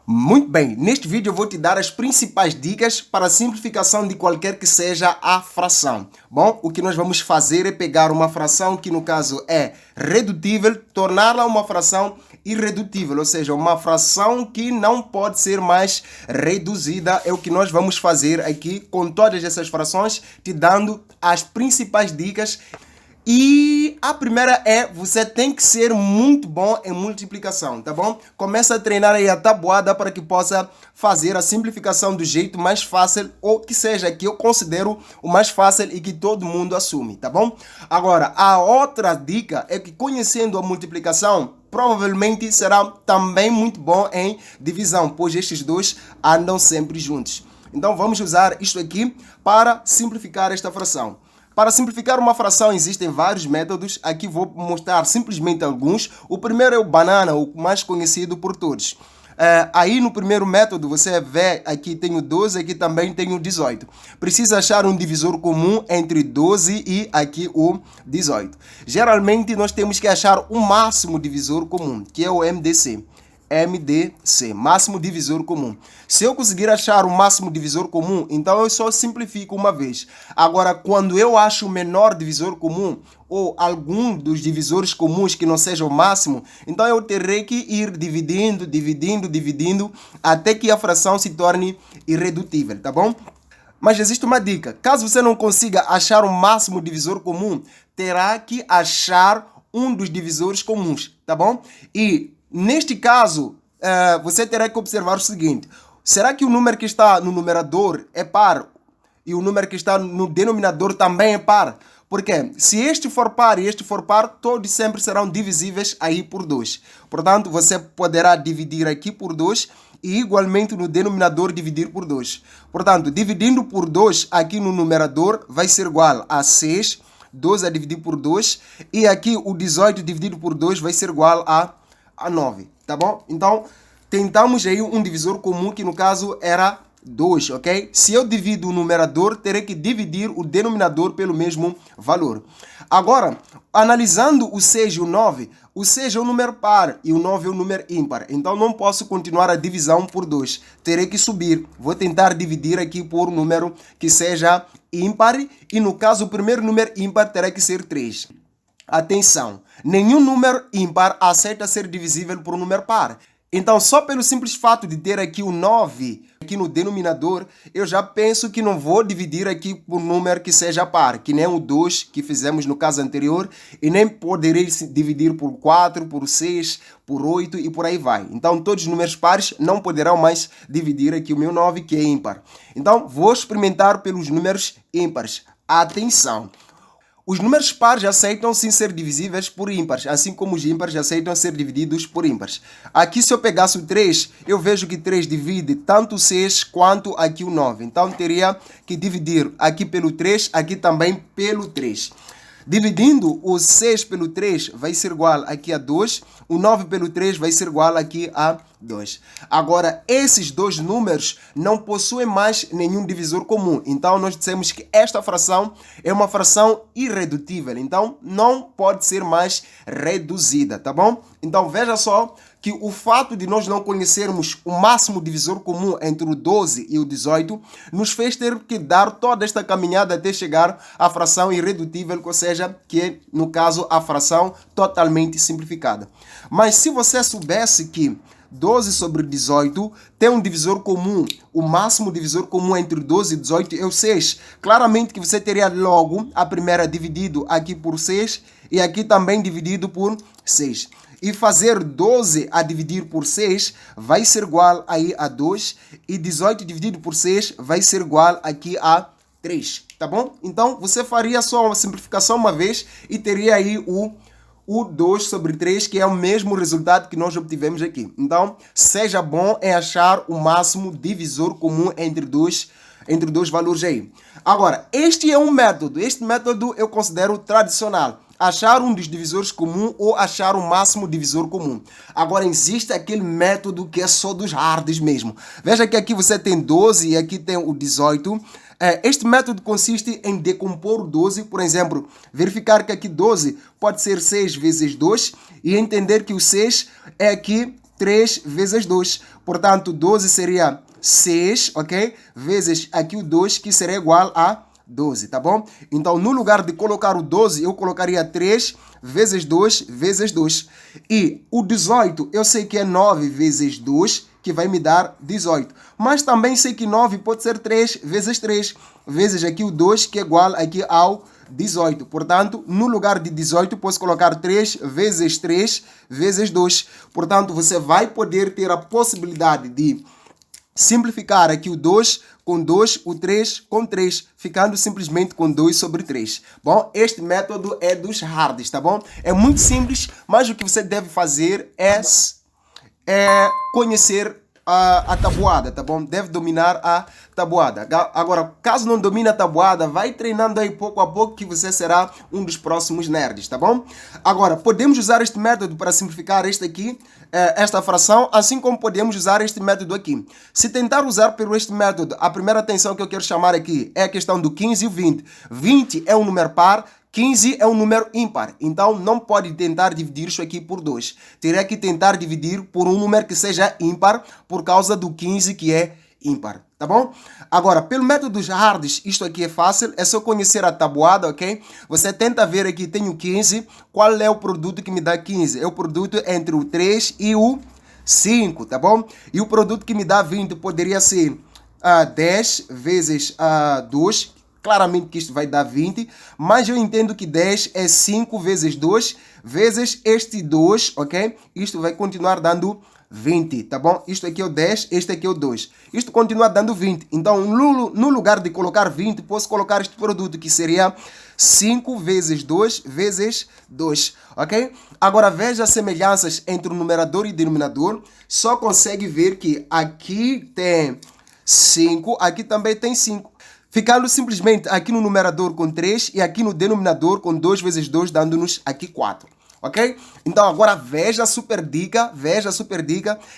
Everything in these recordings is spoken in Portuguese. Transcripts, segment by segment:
Muito bem, neste vídeo eu vou te dar as principais dicas para a simplificação de qualquer que seja a fração. Bom, o que nós vamos fazer é pegar uma fração que no caso é redutível, torná-la uma fração irredutível, ou seja, uma fração que não pode ser mais reduzida. É o que nós vamos fazer aqui com todas essas frações, te dando as principais dicas. E a primeira é, você tem que ser muito bom em multiplicação, tá bom? Começa a treinar aí a tabuada para que possa fazer a simplificação do jeito mais fácil, ou que seja, que eu considero o mais fácil e que todo mundo assume, tá bom? Agora, a outra dica é que conhecendo a multiplicação, provavelmente será também muito bom em divisão, pois estes dois andam sempre juntos. Então vamos usar isto aqui para simplificar esta fração. Para simplificar uma fração existem vários métodos, aqui vou mostrar simplesmente alguns. O primeiro é o banana, o mais conhecido por todos. Aí no primeiro método você vê, aqui tenho 12, aqui também tenho 18. Precisa achar um divisor comum entre 12 e aqui o 18. Geralmente nós temos que achar o máximo divisor comum, que é o MDC. MDC, máximo divisor comum. Se eu conseguir achar o máximo divisor comum, então eu só simplifico uma vez. Agora, quando eu acho o menor divisor comum, ou algum dos divisores comuns que não seja o máximo, então eu terei que ir dividindo, até que a fração se torne irredutível, tá bom? Mas existe uma dica. Caso você não consiga achar o máximo divisor comum, terá que achar um dos divisores comuns, tá bom? E neste caso, você terá que observar o seguinte. Será que o número que está no numerador é par e o número que está no denominador também é par? Porque se este for par e este for par, todos sempre serão divisíveis aí por 2. Portanto, você poderá dividir aqui por 2 e igualmente no denominador dividir por 2. Portanto, dividindo por 2 aqui no numerador vai ser igual a 6, 12 a dividir por 2, e aqui o 18 dividido por 2 vai ser igual a 9, tá bom? Então, tentamos aí um divisor comum que no caso era 2, ok? Se eu divido o numerador, terei que dividir o denominador pelo mesmo valor. Agora, analisando o 6 e o 9, o 6 é um número par e o 9 é um número ímpar. Então, não posso continuar a divisão por 2. Terei que subir. Vou tentar dividir aqui por um número que seja ímpar e no caso, o primeiro número ímpar terá que ser 3. Atenção, nenhum número ímpar aceita ser divisível por um número par. Então, só pelo simples fato de ter aqui o 9 aqui no denominador, eu já penso que não vou dividir aqui por um número que seja par, que nem o 2 que fizemos no caso anterior, e nem poderei dividir por 4, por 6, por 8 e por aí vai. Então, todos os números pares não poderão mais dividir aqui o meu 9, que é ímpar. Então, vou experimentar pelos números ímpares. Atenção! Os números pares aceitam sim ser divisíveis por ímpares, assim como os ímpares aceitam ser divididos por ímpares. Aqui, se eu pegasse o 3, eu vejo que 3 divide tanto o 6 quanto aqui o 9. Então, teria que dividir aqui pelo 3, aqui também pelo 3. Dividindo o 6 pelo 3 vai ser igual aqui a 2, o 9 pelo 3 vai ser igual aqui a 2. Agora, esses dois números não possuem mais nenhum divisor comum. Então, nós dissemos que esta fração é uma fração irredutível. Então, não pode ser mais reduzida, tá bom? Então, veja só que o fato de nós não conhecermos o máximo divisor comum entre o 12 e o 18 nos fez ter que dar toda esta caminhada até chegar à fração irredutível, ou seja, que é, no caso, a fração totalmente simplificada. Mas se você soubesse que 12 sobre 18 tem um divisor comum, o máximo divisor comum entre 12 e 18 é o 6. Claramente que você teria logo a primeira dividido aqui por 6 e aqui também dividido por 6. E fazer 12 a dividir por 6 vai ser igual aí a 2 e 18 dividido por 6 vai ser igual aqui a 3, tá bom? Então, você faria só uma simplificação uma vez e teria aí o 2 sobre 3, que é o mesmo resultado que nós obtivemos aqui. Então, seja bom em achar o máximo divisor comum entre dois valores aí. Agora, este é um método. Este método eu considero tradicional. Achar um dos divisores comuns ou achar o máximo divisor comum. Agora, existe aquele método que é só dos hards mesmo. Veja que aqui você tem 12 e aqui tem o 18. Este método consiste em decompor o 12, por exemplo, verificar que aqui 12 pode ser 6 vezes 2 e entender que o 6 é aqui 3 vezes 2. Portanto, 12 seria 6, ok? Vezes aqui o 2, que será igual a 12, tá bom? Então, no lugar de colocar o 12, eu colocaria 3 vezes 2 vezes 2. E o 18, eu sei que é 9 vezes 2, que vai me dar 18. Mas também sei que 9 pode ser 3 vezes 3, vezes aqui o 2, que é igual aqui ao 18. Portanto, no lugar de 18, posso colocar 3 vezes 3 vezes 2. Portanto, você vai poder ter a possibilidade de simplificar aqui o 2 com 2, o 3 com 3, ficando simplesmente com 2 sobre 3. Bom, este método é dos hards, tá bom? É muito simples, mas o que você deve fazer é conhecer a tabuada, tá bom? Deve dominar a tabuada. Agora, caso não domine a tabuada, vai treinando aí pouco a pouco que você será um dos próximos nerds, tá bom? Agora, podemos usar este método para simplificar esta fração, assim como podemos usar este método aqui. Se tentar usar por este método, a primeira atenção que eu quero chamar aqui é a questão do 15 e o 20. 20 é um número par, 15 é um número ímpar, então não pode tentar dividir isso aqui por 2. Teria que tentar dividir por um número que seja ímpar, por causa do 15 que é ímpar, tá bom? Agora, pelo método dos hards, isto aqui é fácil, é só conhecer a tabuada, ok? Você tenta ver aqui, tenho 15, qual é o produto que me dá 15? É o produto entre o 3 e o 5, tá bom? E o produto que me dá 20 poderia ser 10 vezes 2, claramente que isto vai dar 20, mas eu entendo que 10 é 5 vezes 2, vezes este 2, ok? Isto vai continuar dando 20, tá bom? Isto aqui é o 10, este aqui é o 2. Isto continua dando 20. Então, no lugar de colocar 20, posso colocar este produto, que seria 5 vezes 2 vezes 2, ok? Agora, veja as semelhanças entre o numerador e o denominador. Só consegue ver que aqui tem 5, aqui também tem 5. Ficando simplesmente aqui no numerador com 3 e aqui no denominador com 2 vezes 2, dando-nos aqui 4. Ok? Então agora veja a super dica,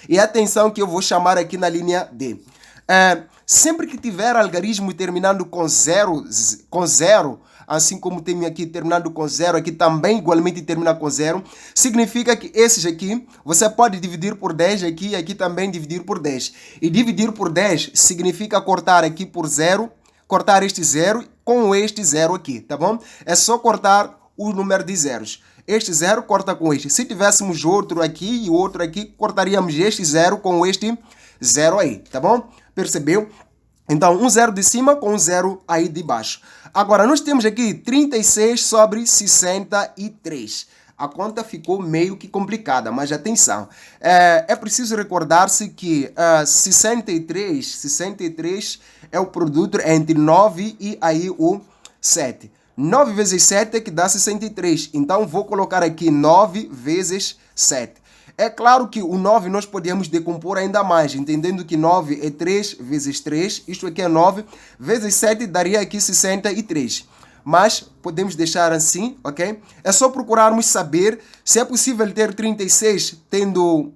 e atenção que eu vou chamar aqui na linha D. Sempre que tiver algarismo terminando com zero, assim como tem aqui terminando com 0, aqui também igualmente termina com 0, significa que esses aqui você pode dividir por 10 aqui e aqui também dividir por 10. E dividir por 10 significa cortar aqui por 0, cortar este 0 com este 0 aqui, tá bom? É só cortar o número de zeros. Este 0 corta com este. Se tivéssemos outro aqui e outro aqui, cortaríamos este 0 com este 0 aí, tá bom? Percebeu? Então, um 0 de cima com um 0 aí de baixo. Agora, nós temos aqui 36 sobre 63. A conta ficou meio que complicada, mas atenção. É preciso recordar-se que 63 é o produto entre 9 e aí o 7. 9 vezes 7 é que dá 63. Então, vou colocar aqui 9 vezes 7. É claro que o 9 nós podemos decompor ainda mais, entendendo que 9 é 3 vezes 3. Isto aqui é 9 vezes 7, daria aqui 63. Mas podemos deixar assim, ok? É só procurarmos saber se é possível ter 36 tendo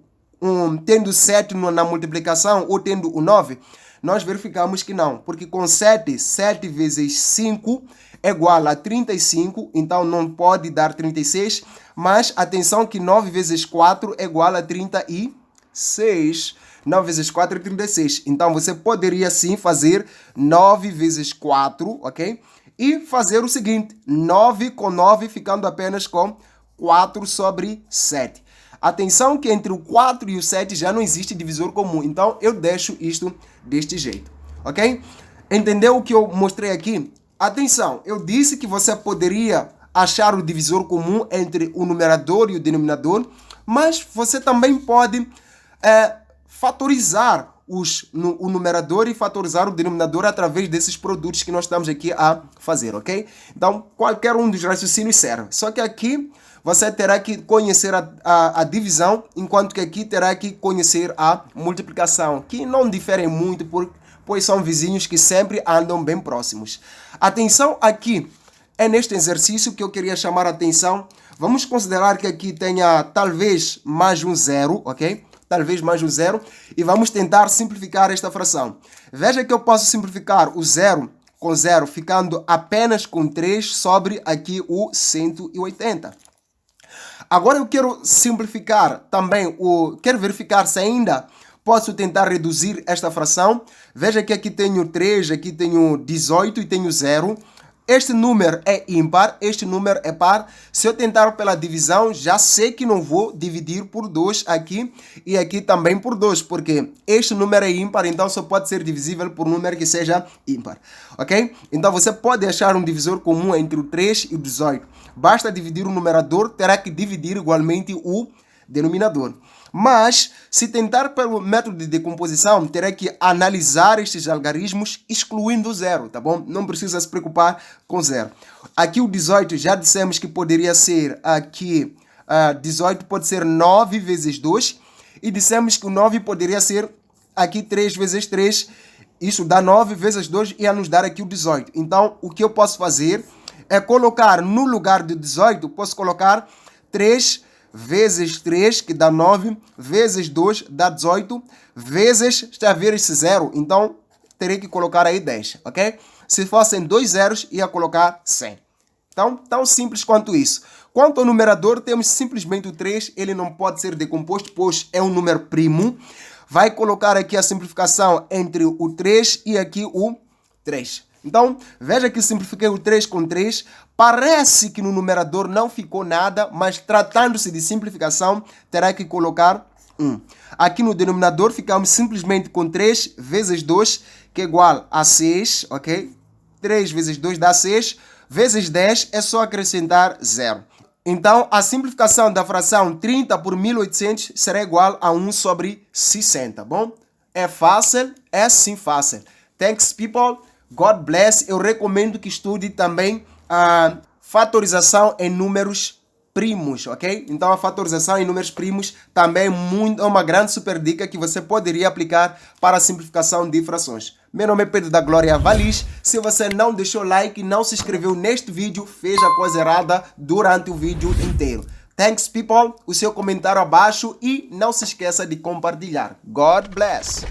7 na multiplicação ou tendo o 9. Nós verificamos que não, porque com 7 vezes 5 é igual a 35, então não pode dar 36, mas atenção que 9 vezes 4 é igual a 36. 9 vezes 4 é 36, então você poderia sim fazer 9 vezes 4, ok? E fazer o seguinte, 9 com 9 ficando apenas com 4 sobre 7. Atenção que entre o 4 e o 7 já não existe divisor comum, então eu deixo isto deste jeito, ok? Entendeu o que eu mostrei aqui? Atenção, eu disse que você poderia achar o divisor comum entre o numerador e o denominador, mas você também pode fatorizar o numerador e fatorizar o denominador através desses produtos que nós estamos aqui a fazer, ok? Então, qualquer um dos raciocínios serve. Só que aqui você terá que conhecer a divisão, enquanto que aqui terá que conhecer a multiplicação, que não diferem muito, pois são vizinhos que sempre andam bem próximos. Atenção aqui, é neste exercício que eu queria chamar a atenção. Vamos considerar que aqui tenha talvez mais um 0, ok? Talvez mais um 0. E vamos tentar simplificar esta fração. Veja que eu posso simplificar o 0 com 0, ficando apenas com 3 sobre aqui o 180. Agora eu quero simplificar também, quero verificar se ainda posso tentar reduzir esta fração. Veja que aqui tenho 3, aqui tenho 18 e tenho 0. Este número é ímpar, este número é par. Se eu tentar pela divisão, já sei que não vou dividir por 2 aqui e aqui também por 2, porque este número é ímpar, então só pode ser divisível por um número que seja ímpar, ok? Então você pode achar um divisor comum entre o 3 e o 18. Basta dividir o numerador, terá que dividir igualmente o denominador. Mas, se tentar pelo método de decomposição, terá que analisar estes algarismos excluindo o zero, tá bom? Não precisa se preocupar com zero. Aqui o 18, já dissemos que poderia ser aqui, 18 pode ser 9 vezes 2, e dissemos que o 9 poderia ser aqui 3 vezes 3, isso dá 9 vezes 2, ia nos dar aqui o 18. Então, o que eu posso fazer é colocar no lugar do 18, posso colocar 3 vezes 3, que dá 9, vezes 2, dá 18, vezes, está a ver esse zero, então terei que colocar aí 10, ok? Se fossem 2 zeros, ia colocar 100. Então, tão simples quanto isso. Quanto ao numerador, temos simplesmente o 3, ele não pode ser decomposto, pois é um número primo. Vai colocar aqui a simplificação entre o 3 e aqui o 3. Então, veja que simplifiquei o 3 com 3. Parece que no numerador não ficou nada, mas tratando-se de simplificação, terá que colocar 1. Aqui no denominador ficamos simplesmente com 3 vezes 2, que é igual a 6, ok? 3 vezes 2 dá 6, vezes 10 é só acrescentar 0. Então, a simplificação da fração 30 por 1800 será igual a 1 sobre 60, bom? É fácil, é sim fácil. Thanks, people. God bless. Eu recomendo que estude também a fatorização em números primos, ok? Então a fatorização em números primos também é uma grande super dica que você poderia aplicar para a simplificação de frações. Meu nome é Pedro da Glória Valis. Se você não deixou like e não se inscreveu neste vídeo, fez a coisa errada durante o vídeo inteiro. Thanks, people. O seu comentário abaixo e não se esqueça de compartilhar. God bless.